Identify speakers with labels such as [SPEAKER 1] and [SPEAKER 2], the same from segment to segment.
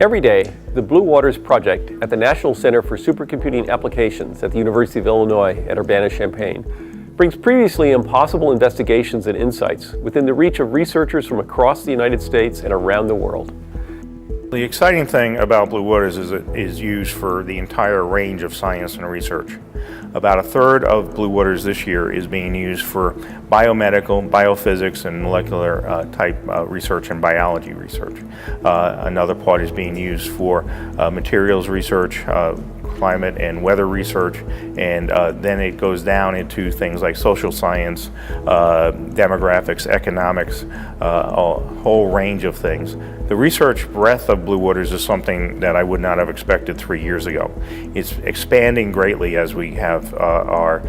[SPEAKER 1] Every day, the Blue Waters Project at the National Center for Supercomputing Applications at the University of Illinois at Urbana-Champaign brings previously impossible investigations and insights within the reach of researchers from across the United States and around the world.
[SPEAKER 2] The exciting thing about Blue Waters is it is used for the entire range of science and research. About a third of Blue Waters this year is being used for biomedical, biophysics, and molecular type research and biology research. Another part is being used for materials research, climate and weather research, and then it goes down into things like social science, demographics, economics, a whole range of things. The research breadth of Blue Waters is something that I would not have expected 3 years ago. It's expanding greatly as we have our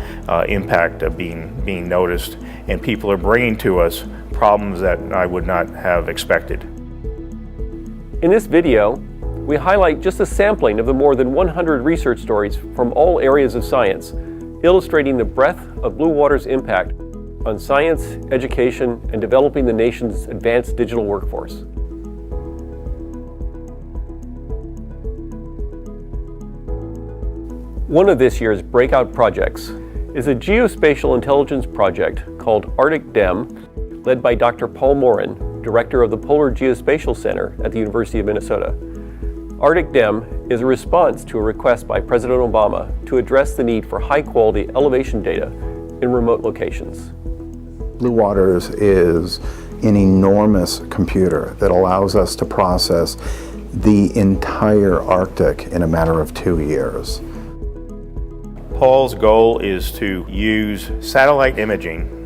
[SPEAKER 2] impact of being noticed, and people are bringing to us problems that I would not have expected.
[SPEAKER 1] In this video, we highlight just a sampling of the more than 100 research stories from all areas of science, illustrating the breadth of Blue Waters' impact on science, education, and developing the nation's advanced digital workforce. One of this year's breakout projects is a geospatial intelligence project called Arctic-DEM, led by Dr. Paul Morin, director of the Polar Geospatial Center at the University of Minnesota. Arctic-DEM is a response to a request by President Obama to address the need for high-quality elevation data in remote locations.
[SPEAKER 3] Blue Waters is an enormous computer that allows us to process the entire Arctic in a matter of 2 years.
[SPEAKER 2] Paul's goal is to use satellite imaging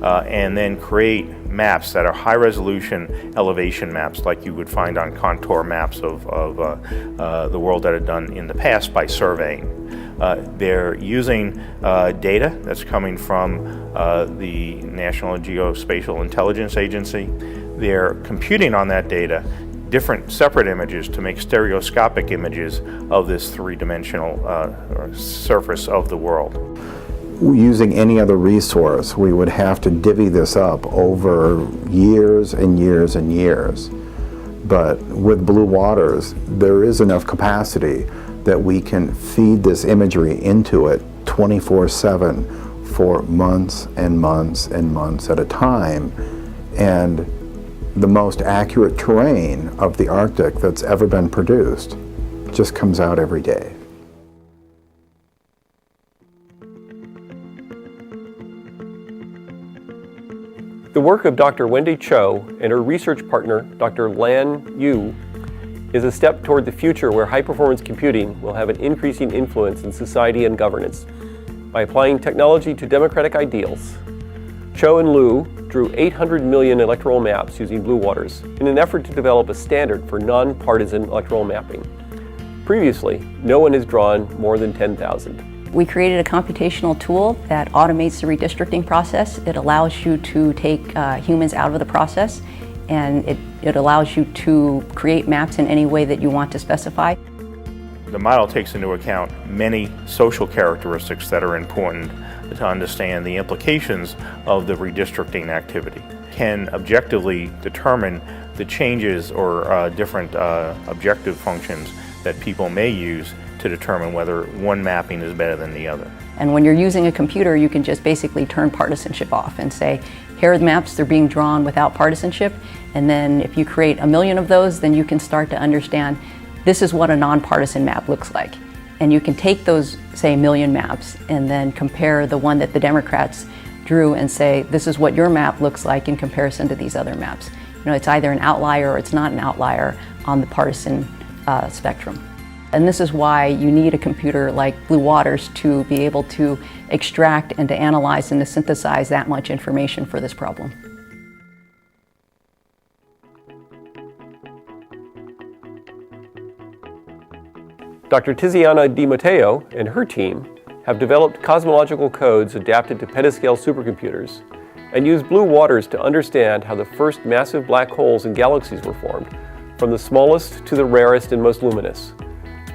[SPEAKER 2] and then create maps that are high-resolution elevation maps like you would find on contour maps of the world that are done in the past by surveying. They're using data that's coming from the National Geospatial Intelligence Agency. They're computing on that data different separate images to make stereoscopic images of this three-dimensional surface of the world.
[SPEAKER 3] Using any other resource, we would have to divvy this up over years and years and years. But with Blue Waters, there is enough capacity that we can feed this imagery into it 24/7 for months and months and months at a time. And the most accurate terrain of the Arctic that's ever been produced just comes out every day.
[SPEAKER 1] The work of Dr. Wendy Cho and her research partner, Dr. Lan Yu, is a step toward the future where high-performance computing will have an increasing influence in society and governance by applying technology to democratic ideals. Cho and Liu drew 800 million electoral maps using Blue Waters in an effort to develop a standard for non-partisan electoral mapping. Previously, no one has drawn more than 10,000.
[SPEAKER 4] We created a computational tool that automates the redistricting process. It allows you to take humans out of the process, and it allows you to create maps in any way that you want to specify.
[SPEAKER 2] The model takes into account many social characteristics that are important to understand the implications of the redistricting activity. Can objectively determine the changes or different objective functions that people may use to determine whether one mapping is better than the other.
[SPEAKER 4] And when you're using a computer, you can just basically turn partisanship off and say, here are the maps, they're being drawn without partisanship. And then if you create 1 million of those, then you can start to understand this is what a nonpartisan map looks like. And you can take those, say, 1 million maps and then compare the one that the Democrats drew and say, this is what your map looks like in comparison to these other maps. You know, it's either an outlier or it's not an outlier on the partisan spectrum. And this is why you need a computer like Blue Waters to be able to extract and to analyze and to synthesize that much information for this problem.
[SPEAKER 1] Dr. Tiziana Di Matteo and her team have developed cosmological codes adapted to petascale supercomputers and use Blue Waters to understand how the first massive black holes and galaxies were formed, from the smallest to the rarest and most luminous.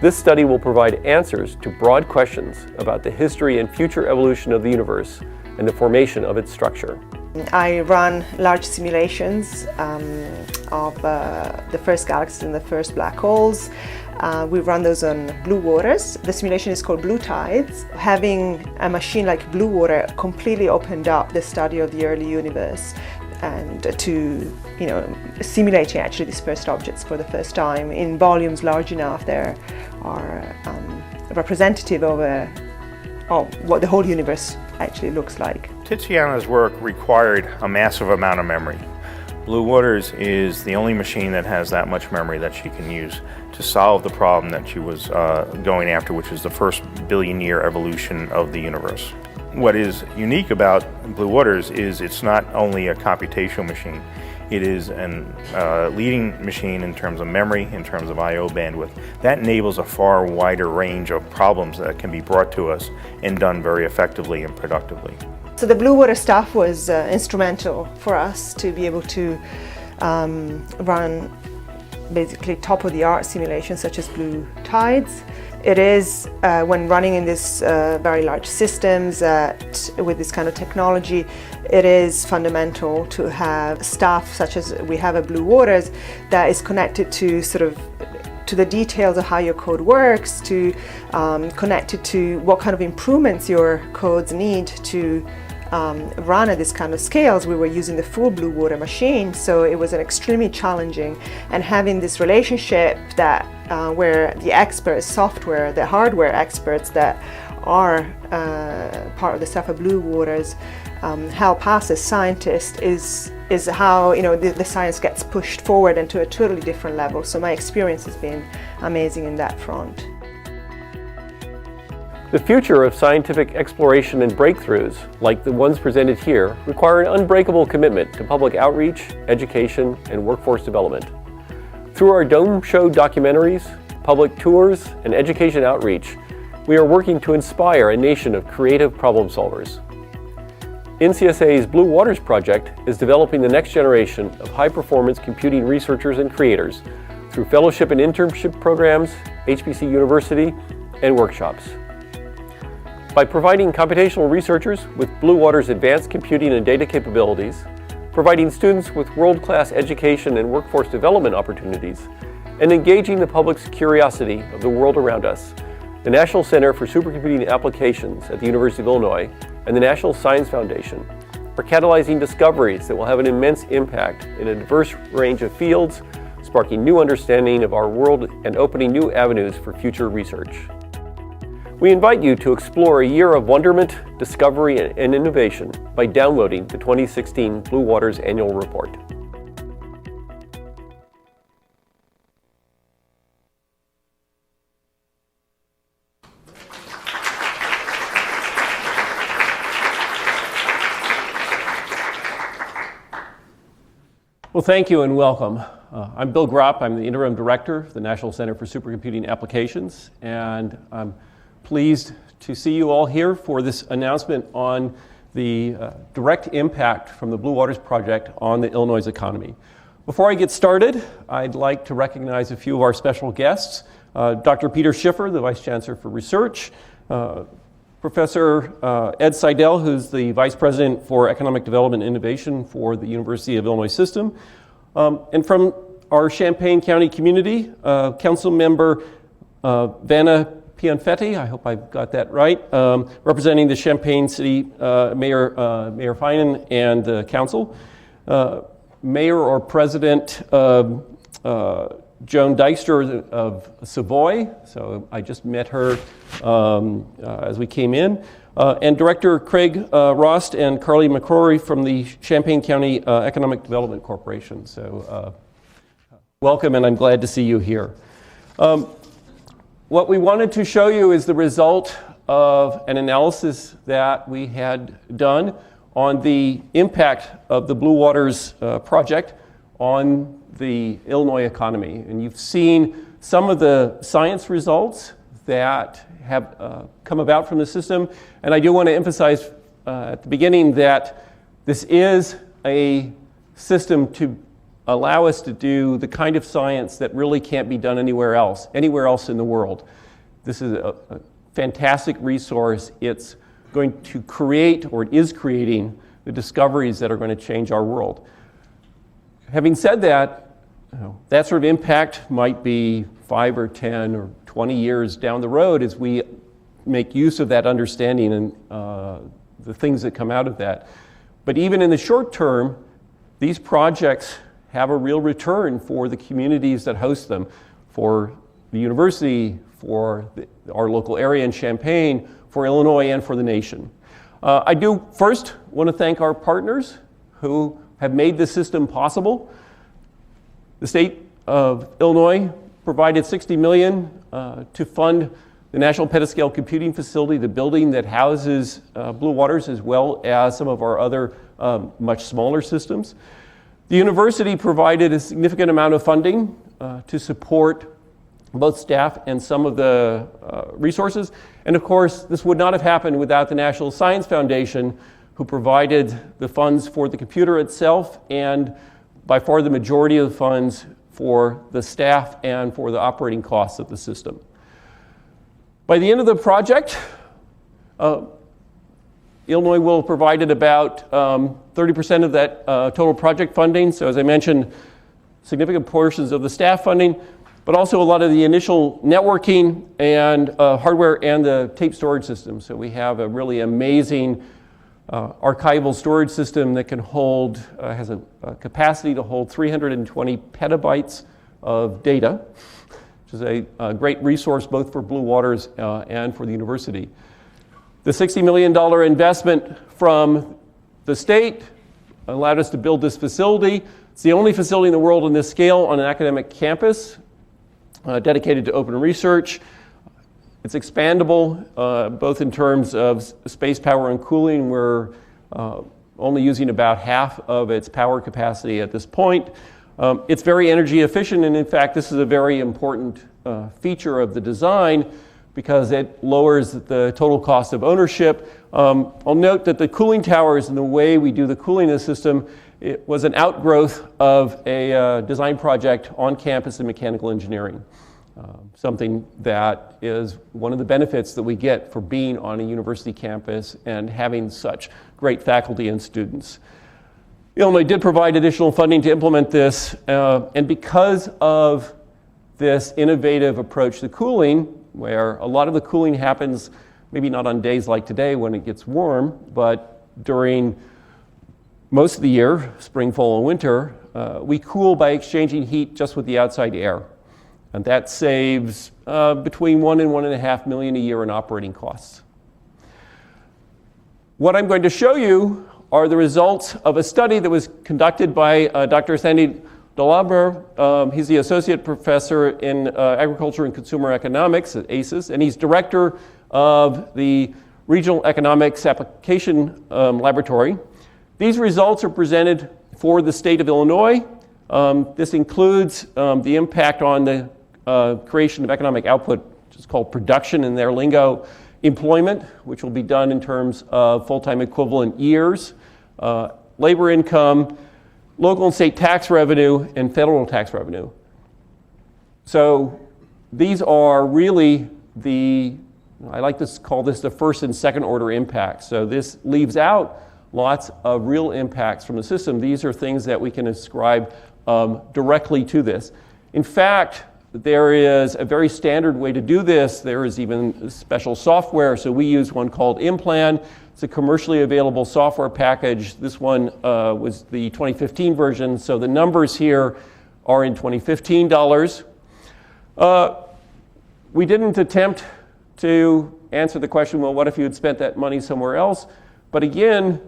[SPEAKER 1] This study will provide answers to broad questions about the history and future evolution of the universe and the formation of its structure.
[SPEAKER 5] I run large simulations of the first galaxies and the first black holes. We run those on blue waters. The simulation is called blue tides. Having a machine like blue water completely opened up the study of the early universe, and to simulating actually these first objects for the first time in volumes large enough that are representative of what the whole universe actually looks like.
[SPEAKER 2] Tiziana's work required a massive amount of memory. Blue Waters is the only machine that has that much memory that she can use to solve the problem that she was going after, which is the first billion-year evolution of the universe. What is unique about Blue Waters is it's not only a computational machine, it is a leading machine in terms of memory, in terms of I/O bandwidth. That enables a far wider range of problems that can be brought to us and done very effectively and productively.
[SPEAKER 5] So the blue water stuff was instrumental for us to be able to run basically top-of-the-art simulations such as blue tides. It is, when running in these very large systems with this kind of technology, it is fundamental to have stuff such as we have at Blue Waters that is connected to to the details of how your code works, to connected to what kind of improvements your codes need to run at this kind of scales. We were using the full Blue Water machine, so it was an extremely challenging, and having this relationship that where the experts, the hardware experts that are part of the stuff of Blue Waters help us as scientists is how the science gets pushed forward into a totally different level. So my experience has been amazing in that front.
[SPEAKER 1] The future of scientific exploration and breakthroughs, like the ones presented here, require an unbreakable commitment to public outreach, education, and workforce development. Through our Dome Show documentaries, public tours, and education outreach, we are working to inspire a nation of creative problem solvers. NCSA's Blue Waters project is developing the next generation of high-performance computing researchers and creators through fellowship and internship programs, HBC University, and workshops. By providing computational researchers with Blue Waters' advanced computing and data capabilities, providing students with world-class education and workforce development opportunities, and engaging the public's curiosity of the world around us, the National Center for Supercomputing Applications at the University of Illinois and the National Science Foundation are catalyzing discoveries that will have an immense impact in a diverse range of fields, sparking new understanding of our world and opening new avenues for future research. We invite you to explore a year of wonderment, discovery, and innovation by downloading the 2016 Blue Waters Annual Report. Well, thank you and welcome. I'm Bill Gropp. I'm the Interim Director of the National Center for Supercomputing Applications, and I'm pleased to see you all here for this announcement on the direct impact from the Blue Waters project on the Illinois economy. Before I get started, I'd like to recognize a few of our special guests. Dr. Peter Schiffer, the Vice Chancellor for Research, Professor Ed Seidel, who's the Vice President for Economic Development and Innovation for the University of Illinois System, and from our Champaign County community, Council Member Vanna Pianfetti, I hope I've got that right, representing the Champaign City Mayor Finan and the Council, Mayor or President Joan Dykstra of Savoy, so I just met her as we came in, and Director Craig Rost and Carly McCrory from the Champaign County Economic Development Corporation. So welcome, and I'm glad to see you here. What we wanted to show you is the result of an analysis that we had done on the impact of the Blue Waters project on the Illinois economy. And you've seen some of the science results that have come about from the system. And I do want to emphasize at the beginning that this is a system to allow us to do the kind of science that really can't be done anywhere else in the world. This is a fantastic resource. It's going to create, or it is creating, the discoveries that are going to change our world. Having said that, that sort of impact might be 5 or 10 or 20 years down the road as we make use of that understanding and the things that come out of that. But even in the short term, these projects have a real return for the communities that host them, for the university, for our local area in Champaign, for Illinois, and for the nation. I do first want to thank our partners who have made this system possible. The state of Illinois provided $60 million to fund the National Petascale Computing Facility, the building that houses Blue Waters, as well as some of our other much smaller systems. The university provided a significant amount of funding to support both staff and some of the resources. And of course, this would not have happened without the National Science Foundation, who provided the funds for the computer itself and by far the majority of the funds for the staff and for the operating costs of the system. By the end of the project, Illinois will have provided about 30% of that total project funding. So as I mentioned, significant portions of the staff funding, but also a lot of the initial networking and hardware and the tape storage system. So we have a really amazing archival storage system that can hold, has a capacity to hold 320 petabytes of data, which is a great resource both for Blue Waters and for the university. The $60 million investment from the state allowed us to build this facility. It's the only facility in the world on this scale on an academic campus dedicated to open research. It's expandable, both in terms of space, power, and cooling. We're only using about half of its power capacity at this point. It's very energy efficient, and in fact, this is a very important feature of the design because it lowers the total cost of ownership. I'll note that the cooling towers and the way we do the cooling of the system, it was an outgrowth of a design project on campus in mechanical engineering. Something that is one of the benefits that we get for being on a university campus and having such great faculty and students. Illinois did provide additional funding to implement this, and because of this innovative approach to cooling, where a lot of the cooling happens maybe not on days like today when it gets warm, but during most of the year, spring, fall, and winter, we cool by exchanging heat just with the outside air. And that saves between $1 and $1.5 million a year in operating costs. What I'm going to show you are the results of a study that was conducted by Dr. Sandy Dalaber. He's the associate professor in agriculture and consumer economics at ACES, and he's director of the Regional Economics Application Laboratory. These results are presented for the state of Illinois. This includes the impact on the creation of economic output, which is called production in their lingo, employment, which will be done in terms of full-time equivalent years, labor income, local and state tax revenue, and federal tax revenue. So these are really I like to call this the first and second order impacts. So this leaves out lots of real impacts from the system. These are things that we can ascribe directly to this. In fact, there is a very standard way to do this. There is even special software. So we use one called Implan. It's a commercially available software package. This one was the 2015 version. So the numbers here are in 2015 dollars. We didn't attempt to answer the question, well, what if you had spent that money somewhere else? But again,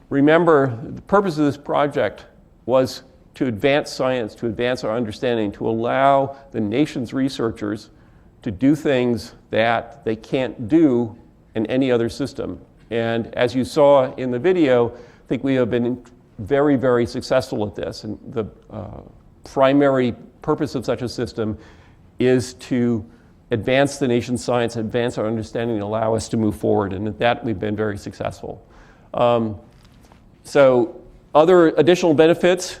[SPEAKER 1] remember, the purpose of this project was to advance science, to advance our understanding, to allow the nation's researchers to do things that they can't do in any other system. And as you saw in the video, I think we have been very, very successful at this. And the primary purpose of such a system is to advance the nation's science, advance our understanding, and allow us to move forward. And at that, we've been very successful. So other additional benefits,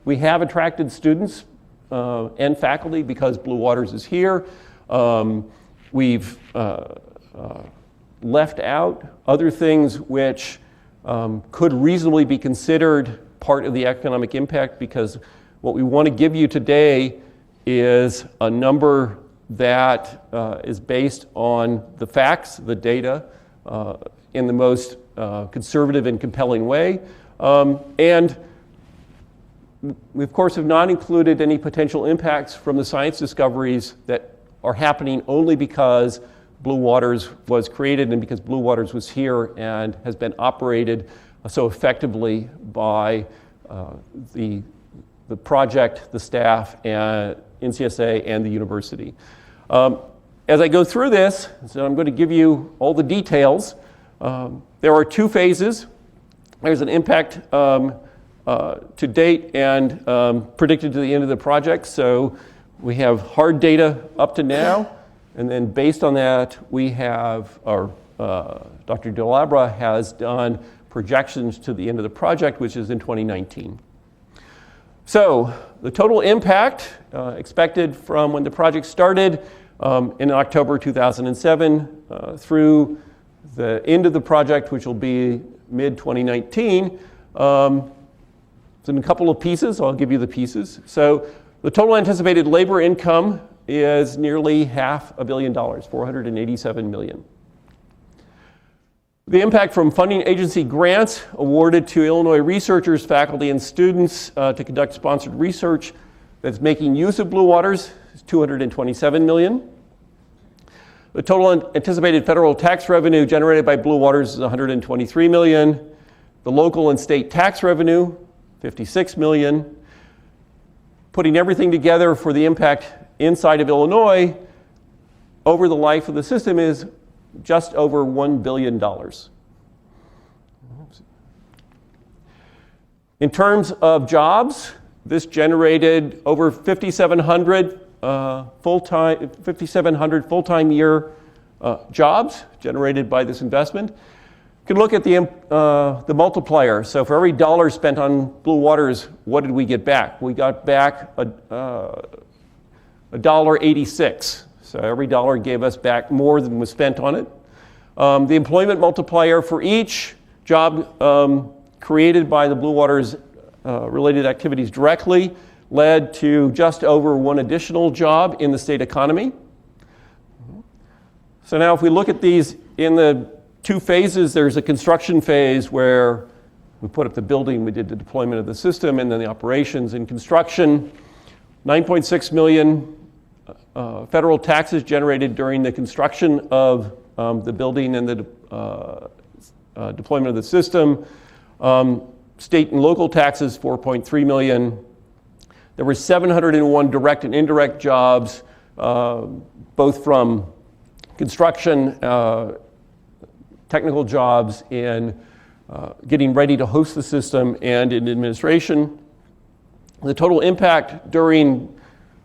[SPEAKER 1] we have attracted students and faculty because Blue Waters is here. We've left out other things which could reasonably be considered part of the economic impact, because what we want to give you today is a number that is based on the facts, the data, in the most conservative and compelling way. And we, of course, have not included any potential impacts from the science discoveries that are happening only because Blue Waters was created and because Blue Waters was here and has been operated so effectively by the project, the staff, and NCSA, and the university. As I go through this, so I'm going to give you all the details. There are two phases. There's an impact to date and predicted to the end of the project. So we have hard data up to now, and then based on that, we have Dr. DeLabra has done projections to the end of the project, which is in 2019. So the total impact expected from when the project started in October 2007 through the end of the project, which will be mid-2019, it's in a couple of pieces. I'll give you the pieces. So the total anticipated labor income is nearly $500 million, $487 million. The impact from funding agency grants awarded to Illinois researchers, faculty, and students to conduct sponsored research that's making use of Blue Waters is $227 million. The total anticipated federal tax revenue generated by Blue Waters is $123 million. The local and state tax revenue, $56 million. Putting everything together for the impact inside of Illinois over the life of the system is just over $1 billion. In terms of jobs, this generated over 5,700 full-time year jobs generated by this investment. You can look at the multiplier. So for every dollar spent on Blue Waters, what did we get back? We got back $1.86. So every dollar gave us back more than was spent on it. The employment multiplier for each job created by the Blue Waters related activities directly led to just over one additional job in the state economy. So now if we look at these in the two phases, there's a construction phase where we put up the building, we did the deployment of the system, and then the operations. In construction, 9.6 million federal taxes generated during the construction of the building and the deployment of the system. State and local taxes, 4.3 million. There were 701 direct and indirect jobs, both from construction, technical jobs in getting ready to host the system, and in administration. The total impact during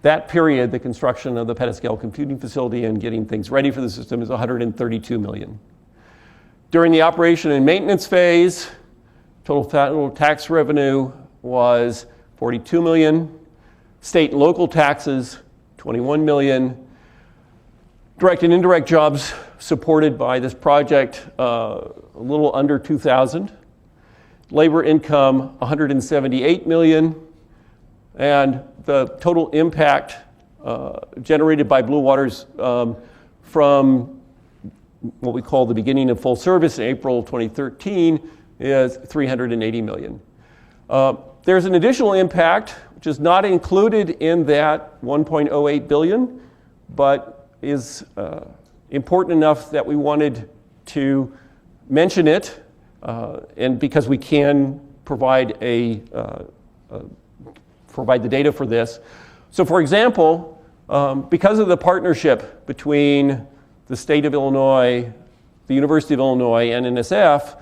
[SPEAKER 1] that period, the construction of the petascale computing facility and getting things ready for the system, is 132 million. During the operation and maintenance phase, total federal tax revenue was 42 million. State and local taxes, 21 million. Direct and indirect jobs supported by this project, a little under 2,000. Labor income, 178 million. And the total impact generated by Blue Waters from what we call the beginning of full service in April 2013 is 380 million. There's an additional impact, which is not included in that 1.08 billion, but is important enough that we wanted to mention it, and because we can provide provide the data for this. So for example, because of the partnership between the state of Illinois, the University of Illinois, and NSF,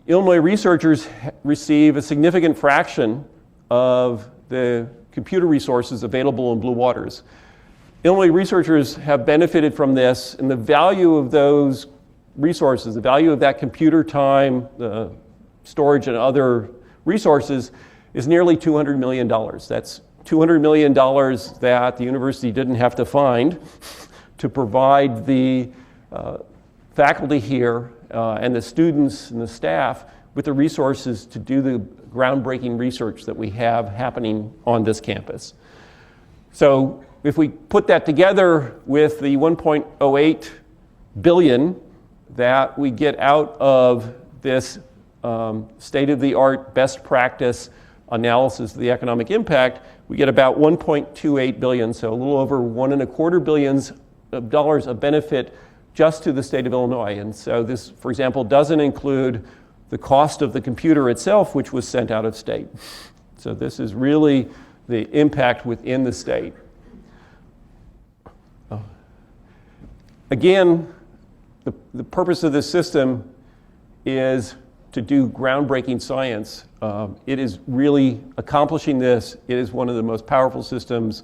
[SPEAKER 1] Illinois researchers receive a significant fraction of the computer resources available in Blue Waters. Illinois researchers have benefited from this, and the value of those resources, the value of that computer time, the storage and other resources, is nearly $200 million. That's $200 million that the university didn't have to find to provide the faculty here and the students and the staff with the resources to do the groundbreaking research that we have happening on this campus. So if we put that together with the 1.08 billion that we get out of this state-of-the-art best practice analysis of the economic impact, we get about 1.28 billion, so a little over $1.25 billion of benefit just to the state of Illinois. And so this, for example, doesn't include the cost of the computer itself, which was sent out of state. So this is really the impact within the state. Again, the purpose of this system is to do groundbreaking science. It is really accomplishing this. It is one of the most powerful systems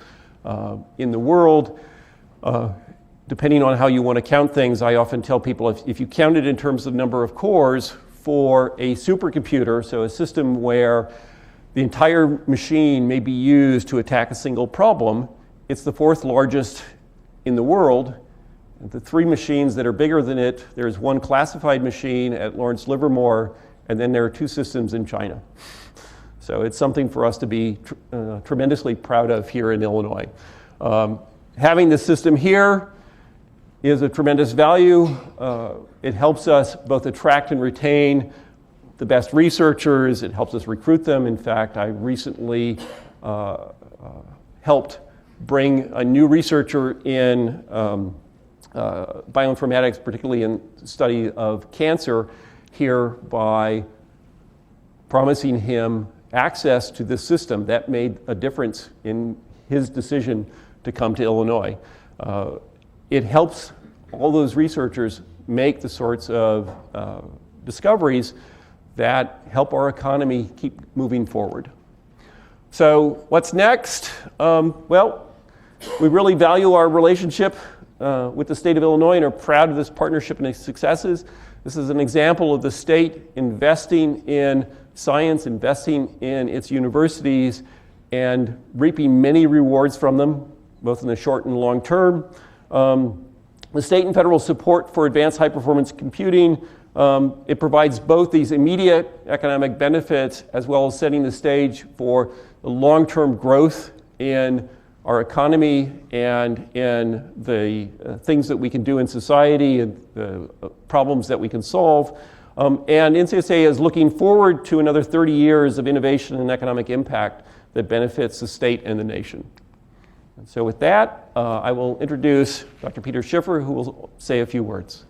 [SPEAKER 1] in the world. Depending on how you want to count things, I often tell people if you count it in terms of number of cores for a supercomputer, so a system where the entire machine may be used to attack a single problem, it's the fourth largest in the world. The three machines that are bigger than it, there's one classified machine at Lawrence Livermore, and then there are two systems in China. So it's something for us to be tremendously proud of here in Illinois. Having this system here is a tremendous value. It helps us both attract and retain the best researchers. It helps us recruit them. In fact, I recently helped bring a new researcher in bioinformatics, particularly in study of cancer, here by promising him access to this system. That made a difference in his decision to come to Illinois. It helps all those researchers make the sorts of discoveries that help our economy keep moving forward. So what's next? Well, we really value our relationship with the state of Illinois and are proud of this partnership and its successes. This is an example of the state investing in science, investing in its universities, and reaping many rewards from them, both in the short and long term. The state and federal support for advanced high-performance computing, it provides both these immediate economic benefits as well as setting the stage for the long-term growth in our economy and in the things that we can do in society and the problems that we can solve. And NCSA is looking forward to another 30 years of innovation and economic impact that benefits the state and the nation. And so with that, I will introduce Dr. Peter Schiffer, who will say a few words.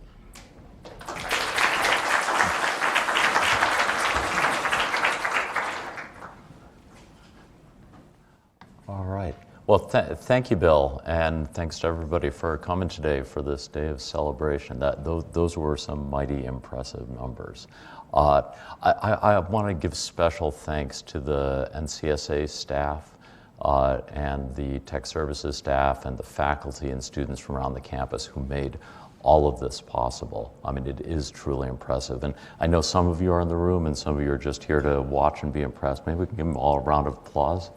[SPEAKER 6] All right. Well, thank you, Bill, and thanks to everybody for coming today for this day of celebration. Those were some mighty impressive numbers. I want to give special thanks to the NCSA staff and the tech services staff and the faculty and students from around the campus who made all of this possible. I mean, it is truly impressive. And I know some of you are in the room and some of you are just here to watch and be impressed. Maybe we can give them all a round of applause.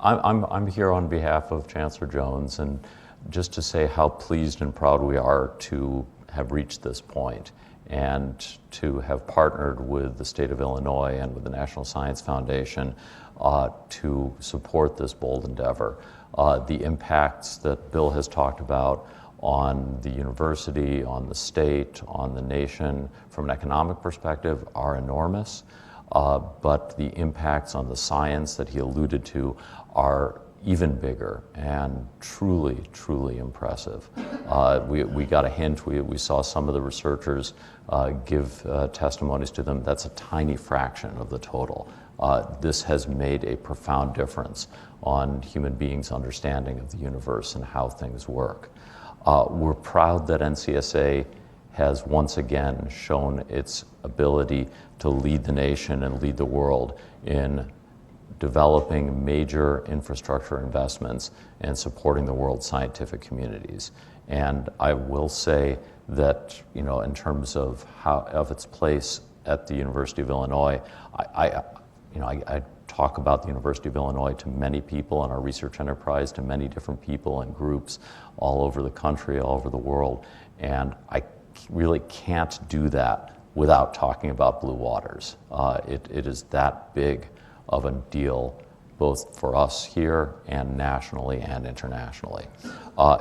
[SPEAKER 6] I'm here on behalf of Chancellor Jones, and just to say how pleased and proud we are to have reached this point and to have partnered with the state of Illinois and with the National Science Foundation to support this bold endeavor. The impacts that Bill has talked about on the university, on the state, on the nation from an economic perspective are enormous. But the impacts on the science that he alluded to are even bigger and truly, truly impressive. We got a hint. We saw some of the researchers give testimonies to them. That's a tiny fraction of the total. This has made a profound difference on human beings' understanding of the universe and how things work. We're proud that NCSA has once again shown its ability to lead the nation and lead the world in developing major infrastructure investments and supporting the world's scientific communities. And I will say that, in terms of its place at the University of Illinois, I talk about the University of Illinois to many people in our research enterprise, to many different people and groups all over the country, all over the world, and I really can't do that without talking about blue waters. It is that big of a deal, both for us here and nationally and internationally.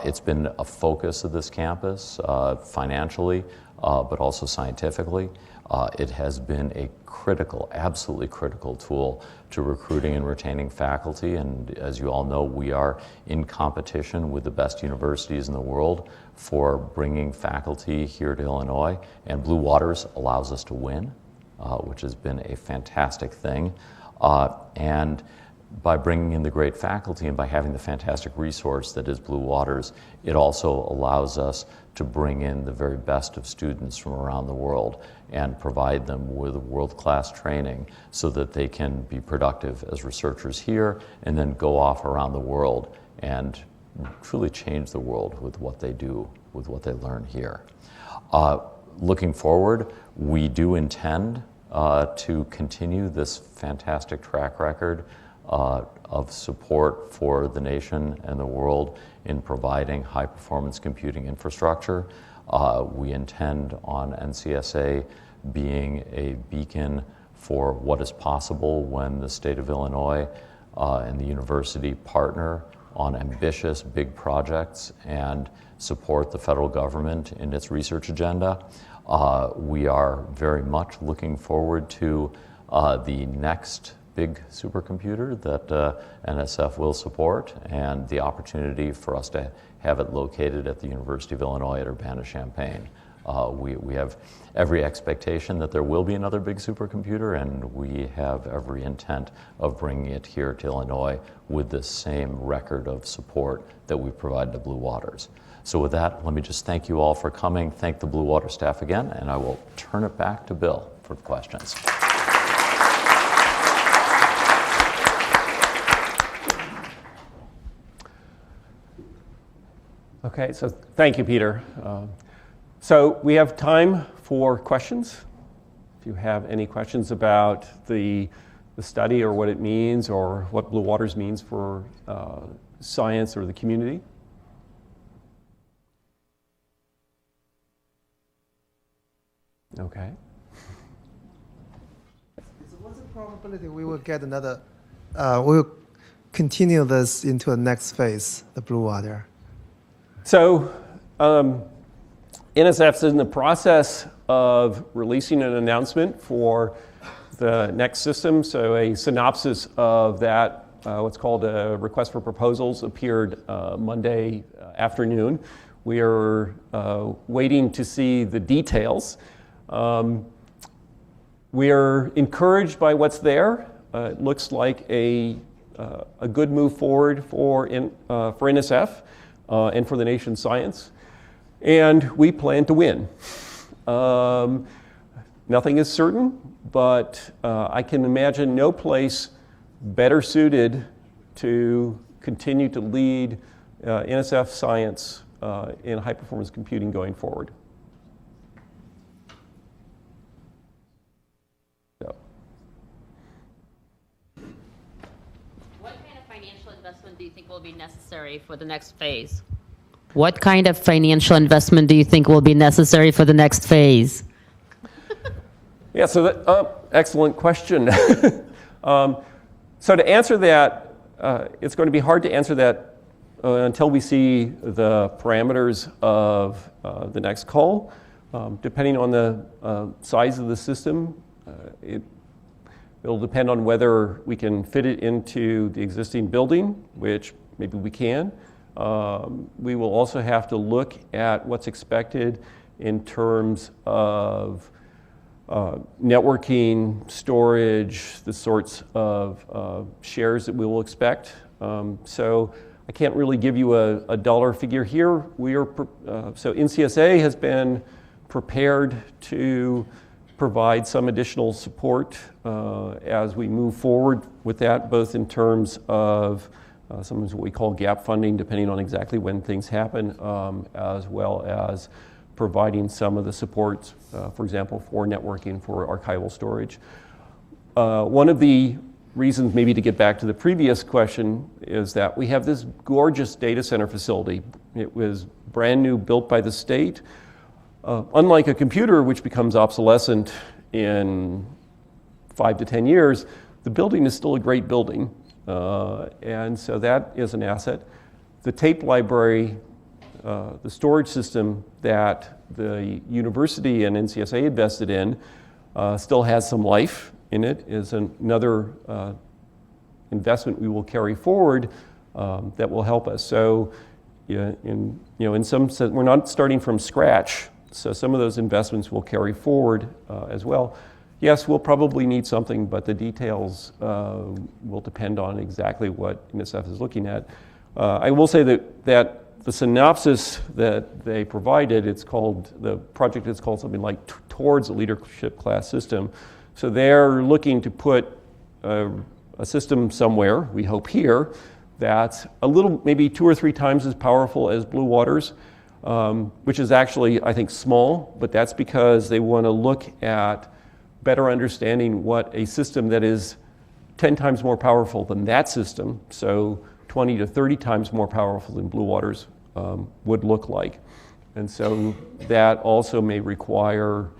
[SPEAKER 6] It's been a focus of this campus financially, but also scientifically. It has been a critical, absolutely critical tool to recruiting and retaining faculty, and as you all know, we are in competition with the best universities in the world for bringing faculty here to Illinois, and Blue Waters allows us to win, which has been a fantastic thing. And by bringing in the great faculty and by having the fantastic resource that is Blue Waters, it also allows us to bring in the very best of students from around the world and provide them with world-class training so that they can be productive as researchers here and then go off around the world and truly change the world with what they do, with what they learn here. Looking forward, we do intend to continue this fantastic track record of support for the nation and the world in providing high-performance computing infrastructure. We intend on NCSA being a beacon for what is possible when the state of Illinois and the university partner on ambitious big projects and support the federal government in its research agenda. We are very much looking forward to the next big supercomputer that NSF will support, and the opportunity for us to have it located at the University of Illinois at Urbana-Champaign. We have every expectation that there will be another big supercomputer, and we have every intent of bringing it here to Illinois with the same record of support that we provide to Blue Waters. So with that, let me just thank you all for coming, thank the Blue Water staff again, and I will turn it back to Bill for questions.
[SPEAKER 1] Okay, so thank you, Peter. So we have time for questions. If you have any questions about the study or what it means or what Blue Waters means for science or the community. Okay.
[SPEAKER 7] So what's the probability we will get another, we'll continue this into the next phase, the Blue Water?
[SPEAKER 1] So NSF's in the process of releasing an announcement for the next system. So a synopsis of that, what's called a request for proposals, appeared Monday afternoon. We are waiting to see the details. We are encouraged by what's there. It looks like a good move forward for NSF. And for the nation's science, and we plan to win. Nothing is certain, but I can imagine no place better suited to continue to lead NSF science in high-performance computing going forward. So.
[SPEAKER 8] Investment do you think will be necessary for the next phase? What kind of financial investment do you think will be necessary for the next phase?
[SPEAKER 1] Yeah, so that, excellent question. So to answer that, it's going to be hard to answer that until we see the parameters of the next call. Depending on the size of the system, it'll depend on whether we can fit it into the existing building, which maybe we can. We will also have to look at what's expected in terms of networking, storage, the sorts of shares that we will expect. So I can't really give you a dollar figure here. So NCSA has been prepared to provide some additional support as we move forward with that, both in terms of sometimes what we call gap funding, depending on exactly when things happen, as well as providing some of the support, for example, for networking, for archival storage. one of the reasons, maybe to get back to the previous question, is that we have this gorgeous data center facility. It was brand new, built by the state. Unlike a computer, which becomes obsolescent in 5 to 10 years, the building is still a great building. And so that is an asset. The tape library, the storage system that the university and NCSA invested in still has some life in it, is another investment we will carry forward that will help us. So in some sense, we're not starting from scratch. So some of those investments will carry forward as well. Yes, we'll probably need something, but the details will depend on exactly what NSF is looking at. I will say that the synopsis that they provided, the project is called something like Towards a Leadership Class System. So they're looking to put a system somewhere, we hope here, that's a little, maybe 2 or 3 times as powerful as Blue Waters, which is actually, I think, small, but that's because they want to look at better understanding what a system that is 10 times more powerful than that system, so 20 to 30 times more powerful than Blue Waters, would look like. And so that also may require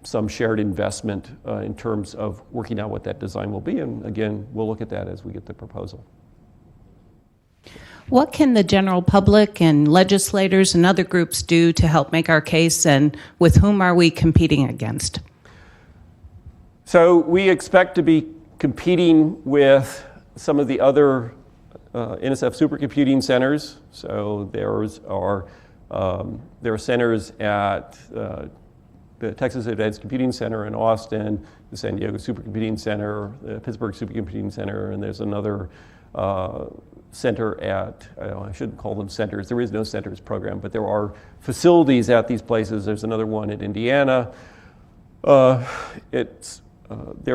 [SPEAKER 1] some shared investment in terms of working out what that design will be. And again, we'll look at that as we get the proposal.
[SPEAKER 9] What can the general public and legislators and other groups do to help make our case, and with whom are we competing against?
[SPEAKER 1] So we expect to be competing with some of the other NSF supercomputing centers. So there are centers at the Texas Advanced Computing Center in Austin, the San Diego Supercomputing Center, the Pittsburgh Supercomputing Center, and there's another center at, I shouldn't call them centers, there is no centers program, but there are facilities at these places. There's another one at Indiana. There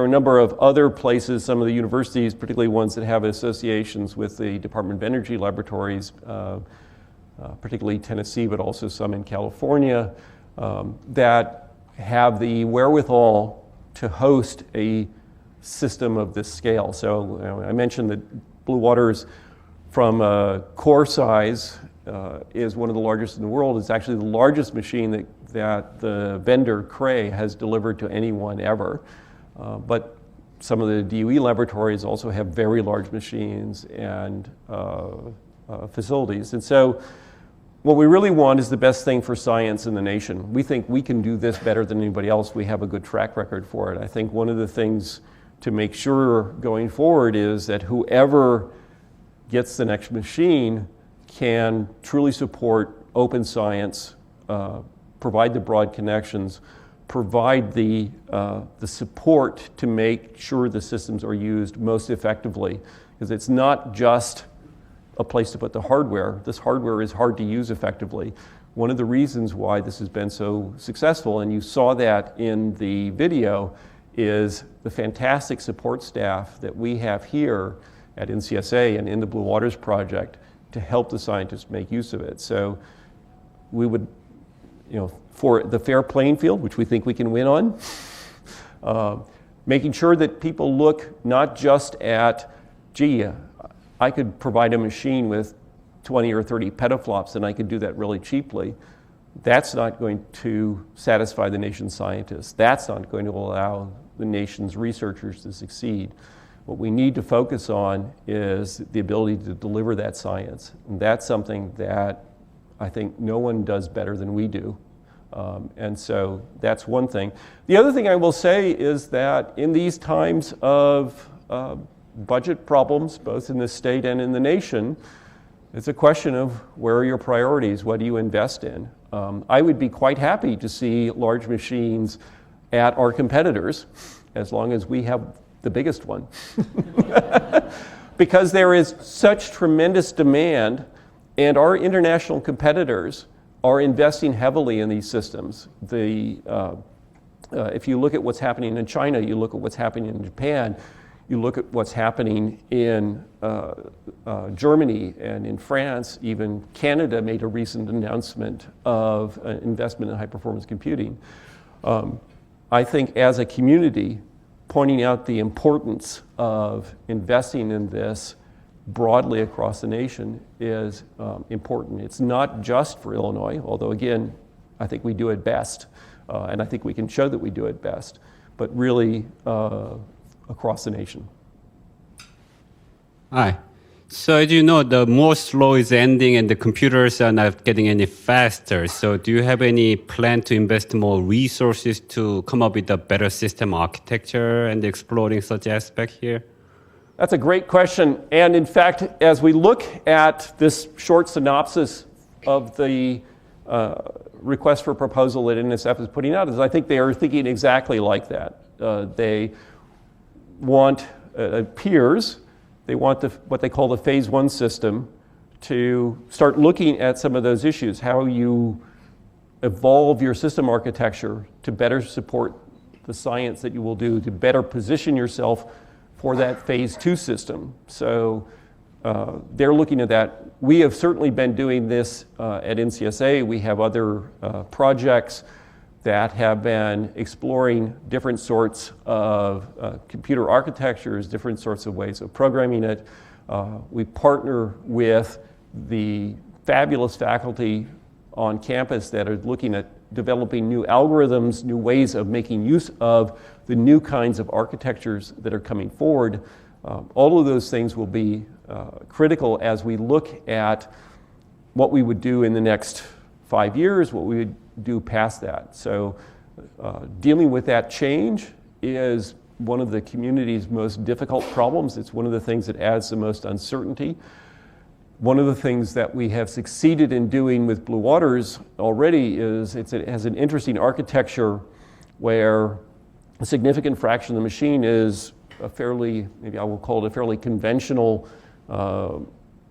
[SPEAKER 1] are a number of other places, some of the universities, particularly ones that have associations with the Department of Energy laboratories, particularly Tennessee, but also some in California, that have the wherewithal to host a system of this scale. So I mentioned that Blue Waters, from core size, is one of the largest in the world. It's actually the largest machine that the vendor, Cray, has delivered to anyone ever. But some of the DOE laboratories also have very large machines and facilities. And so what we really want is the best thing for science in the nation. We think we can do this better than anybody else. We have a good track record for it. I think one of the things to make sure going forward is that whoever gets the next machine can truly support open science, provide the broad connections, provide the support to make sure the systems are used most effectively. Because it's not just a place to put the hardware. This hardware is hard to use effectively. One of the reasons why this has been so successful, and you saw that in the video, is the fantastic support staff that we have here at NCSA and in the Blue Waters Project to help the scientists make use of it. So we would, for the fair playing field, which we think we can win on, making sure that people look not just at, gee, I could provide a machine with 20 or 30 petaflops and I could do that really cheaply. That's not going to satisfy the nation's scientists. That's not going to allow the nation's researchers to succeed. What we need to focus on is the ability to deliver that science. And that's something that I think no one does better than we do. And so that's one thing. The other thing I will say is that in these times of budget problems, both in the state and in the nation, it's a question of where are your priorities? What do you invest in? I would be quite happy to see large machines at our competitors, as long as we have the biggest one. Because there is such tremendous demand, and our international competitors are investing heavily in these systems. If you look at what's happening in China, you look at what's happening in Japan, you look at what's happening in Germany and in France, even Canada made a recent announcement of investment in high-performance computing. I think as a community, pointing out the importance of investing in this broadly across the nation is important. It's not just for Illinois, although again, I think we do it best, and I think we can show that we do it best, but really across the nation.
[SPEAKER 10] Hi. So as you know, the Moore's law is ending and the computers are not getting any faster. So do you have any plan to invest more resources to come up with a better system architecture and exploring such aspect here?
[SPEAKER 1] That's a great question. And in fact, as we look at this short synopsis of the request for proposal that NSF is putting out, is I think they are thinking exactly like that. They want peers. They want what they call the phase one system to start looking at some of those issues, how you evolve your system architecture to better support the science that you will do, to better position yourself for that phase two system. So they're looking at that. We have certainly been doing this at NCSA. We have other projects that have been exploring different sorts of computer architectures, different sorts of ways of programming it. We partner with the fabulous faculty on campus that are looking at developing new algorithms, new ways of making use of the new kinds of architectures that are coming forward. All of those things will be critical as we look at what we would do in the next 5 years, what we would do past that. So dealing with that change is one of the community's most difficult problems. It's one of the things that adds the most uncertainty. One of the things that we have succeeded in doing with Blue Waters already is it has an interesting architecture where a significant fraction of the machine is a fairly, maybe I will call it a fairly conventional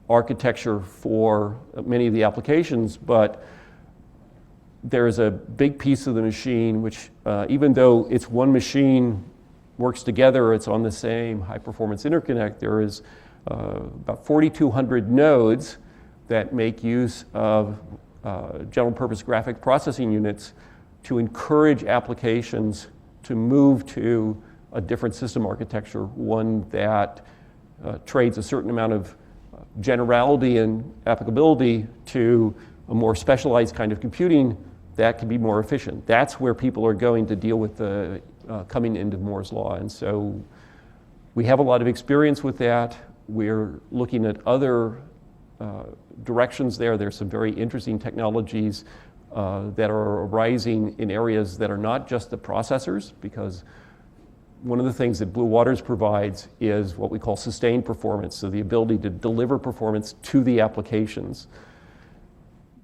[SPEAKER 1] architecture for many of the applications, but there's a big piece of the machine which, even though it's one machine, works together, it's on the same high-performance interconnect, there is about 4,200 nodes that make use of general-purpose graphic processing units to encourage applications to move to a different system architecture, one that trades a certain amount of generality and applicability to a more specialized kind of computing that can be more efficient. That's where people are going to deal with the coming into Moore's law. And so we have a lot of experience with that. We're looking at other directions there. There's some very interesting technologies that are arising in areas that are not just the processors, because one of the things that Blue Waters provides is what we call sustained performance, so the ability to deliver performance to the applications.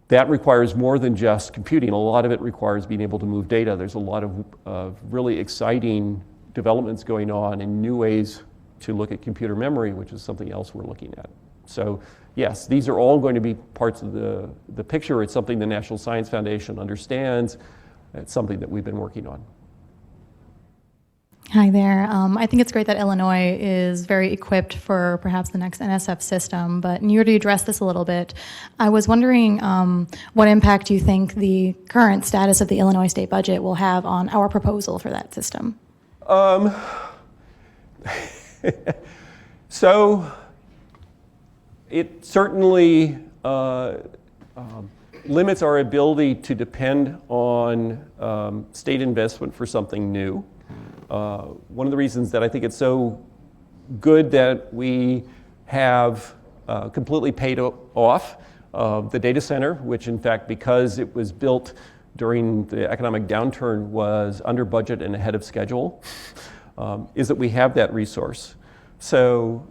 [SPEAKER 1] That requires more than just computing. A lot of it requires being able to move data. There's a lot of really exciting developments going on and new ways to look at computer memory, which is something else we're looking at. So yes, these are all going to be parts of the picture. It's something the National Science Foundation understands. It's something that we've been working on.
[SPEAKER 11] Hi there. I think it's great that Illinois is very equipped for perhaps the next NSF system, but in order to address this a little bit, I was wondering what impact you think the current status of the Illinois state budget will have on our proposal for that system.
[SPEAKER 1] So it certainly limits our ability to depend on state investment for something new. One of the reasons that I think it's so good that we have completely paid off the data center, which in fact, because it was built during the economic downturn, was under budget and ahead of schedule, is that we have that resource. So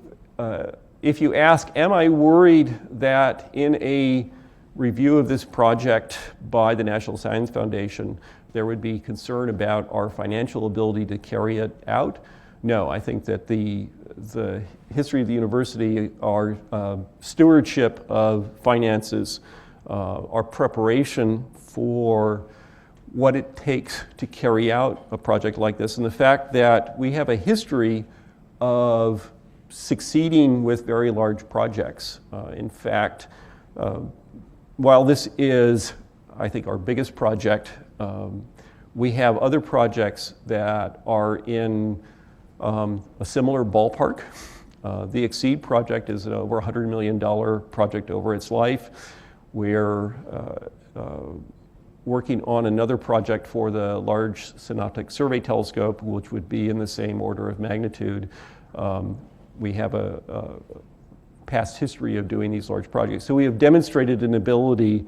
[SPEAKER 1] if you ask, am I worried that in a review of this project by the National Science Foundation, there would be concern about our financial ability to carry it out? No, I think that the history of the university, our stewardship of finances, our preparation for what it takes to carry out a project like this, and the fact that we have a history of succeeding with very large projects. In fact, while this is, I think, our biggest project, we have other projects that are in a similar ballpark. The Exceed project is an over $100 million project over its life. We're working on another project for the Large Synoptic Survey Telescope, which would be in the same order of magnitude. We have a past history of doing these large projects. So we have demonstrated an ability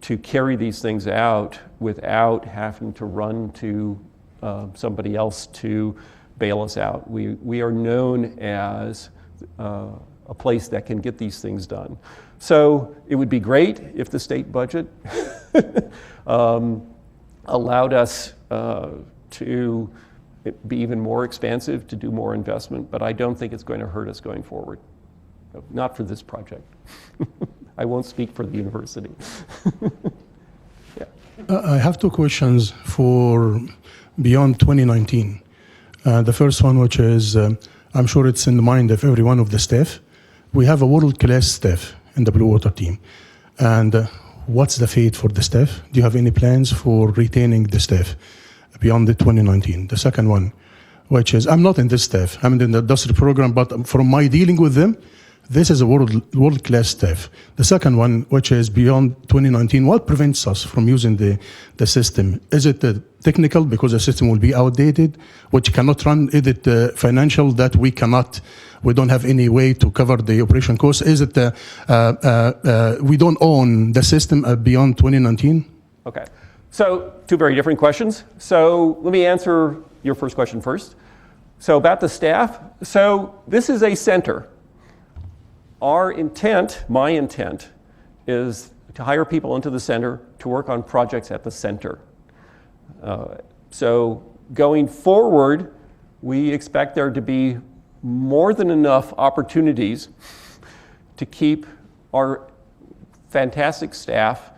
[SPEAKER 1] to carry these things out without having to run to somebody else to bail us out. We are known as a place that can get these things done. So it would be great if the state budget allowed us to be even more expansive, to do more investment, but I don't think it's going to hurt us going forward. Not for this project. I won't speak for the university. Yeah.
[SPEAKER 12] I have two questions for beyond 2019. The first one, which is, I'm sure it's in the mind of every one of the staff. We have a world-class staff in the Blue Water team. And what's the fate for the staff? Do you have any plans for retaining the staff beyond the 2019? The second one, which is, I'm not in this staff, I'm in the industrial program, but from my dealing with them, this is a world-class staff. The second one, which is beyond 2019, what prevents us from using the system? Is it technical, because the system will be outdated, which cannot run? Is it financial, that we don't have any way to cover the operation costs? Is it we don't own the system beyond 2019?
[SPEAKER 1] Okay, so two very different questions. So let me answer your first question first. So about the staff, so this is a center. Our intent, my intent, is to hire people into the center to work on projects at the center. So going forward, we expect there to be more than enough opportunities to keep our fantastic staff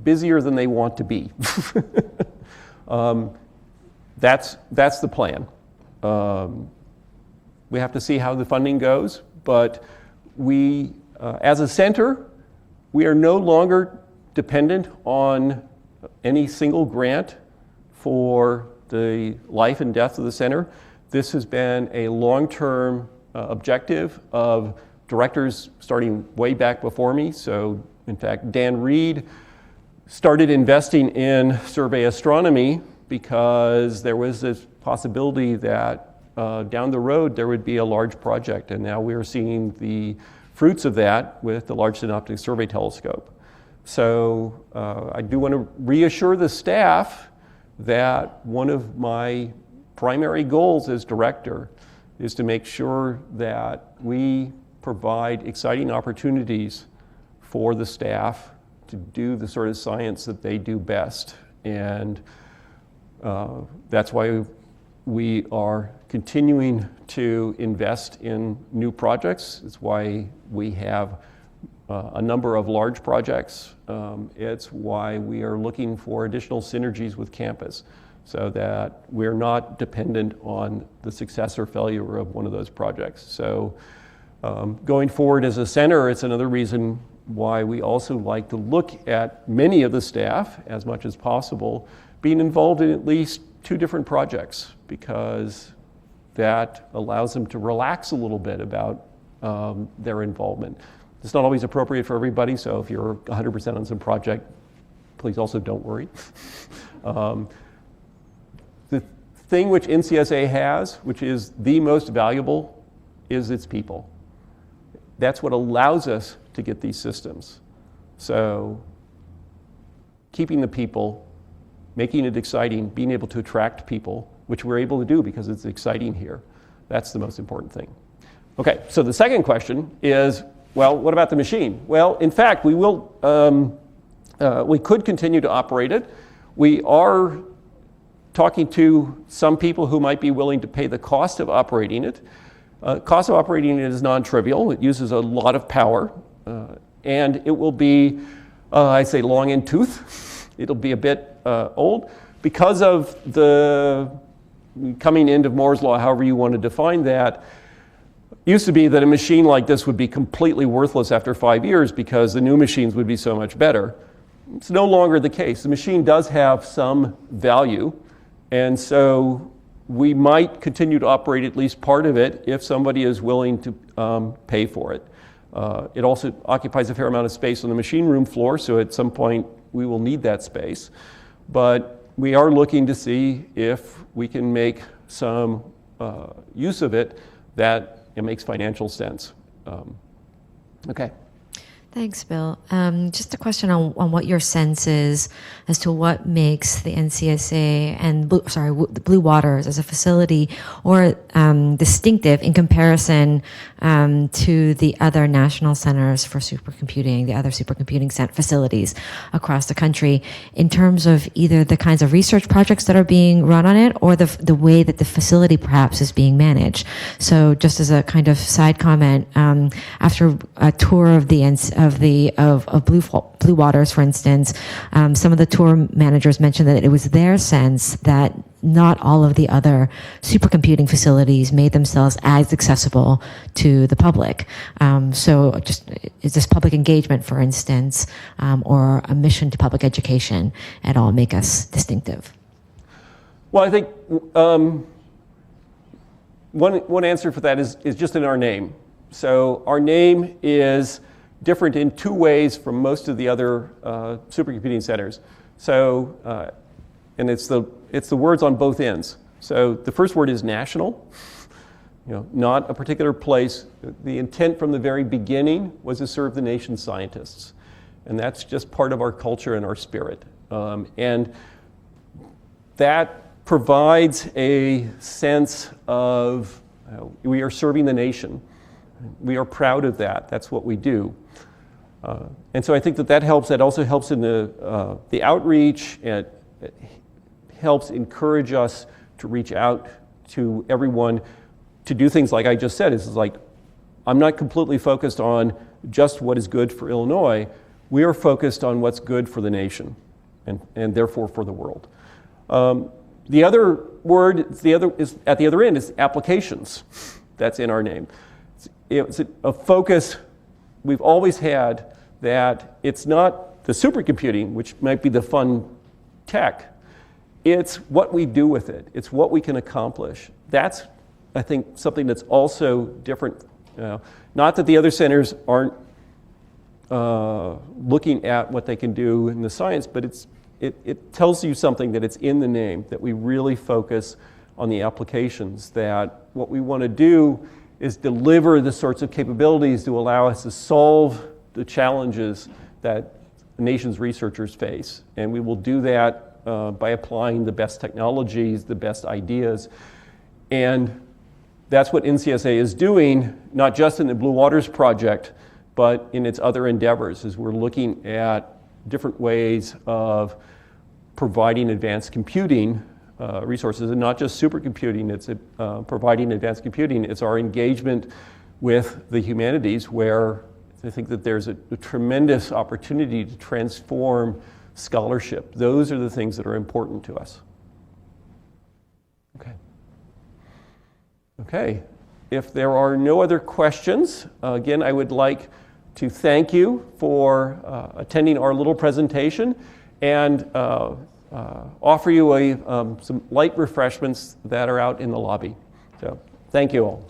[SPEAKER 1] busier than they want to be. That's the plan. We have to see how the funding goes, but we, as a center, we are no longer dependent on any single grant for the life and death of the center. This has been a long-term objective of directors starting way back before me. So, in fact, Dan Reed started investing in survey astronomy because there was this possibility that down the road there would be a large project, and now we're seeing the fruits of that with the Large Synoptic Survey Telescope. So I do want to reassure the staff that one of my primary goals as director is to make sure that we provide exciting opportunities for the staff to do the sort of science that they do best. And that's why we are continuing to invest in new projects. It's why we have a number of large projects. It's why we are looking for additional synergies with campus so that we're not dependent on the success or failure of one of those projects. So going forward as a center, it's another reason why we also like to look at many of the staff, as much as possible, being involved in at least 2 different projects, because that allows them to relax a little bit about their involvement. It's not always appropriate for everybody, so if you're 100% on some project, please also don't worry. The thing which NCSA has, which is the most valuable, is its people. That's what allows us to get these systems. So keeping the people, making it exciting, being able to attract people, which we're able to do because it's exciting here. That's the most important thing. Okay, so the second question is, well, what about the machine? Well, in fact, we could continue to operate it. We are talking to some people who might be willing to pay the cost of operating it. Cost of operating it is non-trivial. It uses a lot of power, and it will be, I'd say, long in tooth. It'll be a bit old because of the coming end of Moore's law, however you want to define that. It used to be that a machine like this would be completely worthless after 5 years because the new machines would be so much better. It's no longer the case. The machine does have some value, and so we might continue to operate at least part of it if somebody is willing to pay for it. It also occupies a fair amount of space on the machine room floor, so at some point we will need that space. But we are looking to see if we can make some use of it that it makes financial sense. Okay.
[SPEAKER 13] Thanks, Bill. Just a question on what your sense is as to what makes the NCSA and Blue Waters as a facility or distinctive in comparison to the other national centers for supercomputing, the other supercomputing facilities across the country, in terms of either the kinds of research projects that are being run on it or the way that the facility perhaps is being managed. So just as a kind of side comment, after a tour of Blue Waters, for instance, some of the tour managers mentioned that it was their sense that not all of the other supercomputing facilities made themselves as accessible to the public. So just is this public engagement, for instance, or a mission to public education at all make us distinctive?
[SPEAKER 1] Well, I think one answer for that is just in our name. So our name is different in two ways from most of the other supercomputing centers. So, and it's the words on both ends. So the first word is national, not a particular place. The intent from the very beginning was to serve the nation's scientists. And that's just part of our culture and our spirit. And that provides a sense of we are serving the nation. We are proud of that. That's what we do. And so I think that helps. That also helps in the outreach. It helps encourage us to reach out to everyone to do things like I just said. It's like, I'm not completely focused on just what is good for Illinois. We are focused on what's good for the nation and therefore for the world. The other word is at the other end is applications. That's in our name. It's a focus we've always had that it's not the supercomputing, which might be the fun tech. It's what we do with it. It's what we can accomplish. That's, I think, something that's also different. Not that the other centers aren't looking at what they can do in the science, but it tells you something that it's in the name, that we really focus on the applications, that what we want to do is deliver the sorts of capabilities to allow us to solve the challenges that the nation's researchers face. And we will do that by applying the best technologies, the best ideas. And that's what NCSA is doing, not just in the Blue Waters project, but in its other endeavors, as we're looking at different ways of providing advanced computing resources, and not just supercomputing. It's providing advanced computing. It's our engagement with the humanities, where I think that there's a tremendous opportunity to transform scholarship. Those are the things that are important to us. Okay. If there are no other questions, again, I would like to thank you for attending our little presentation and offer you some light refreshments that are out in the lobby. So, thank you all.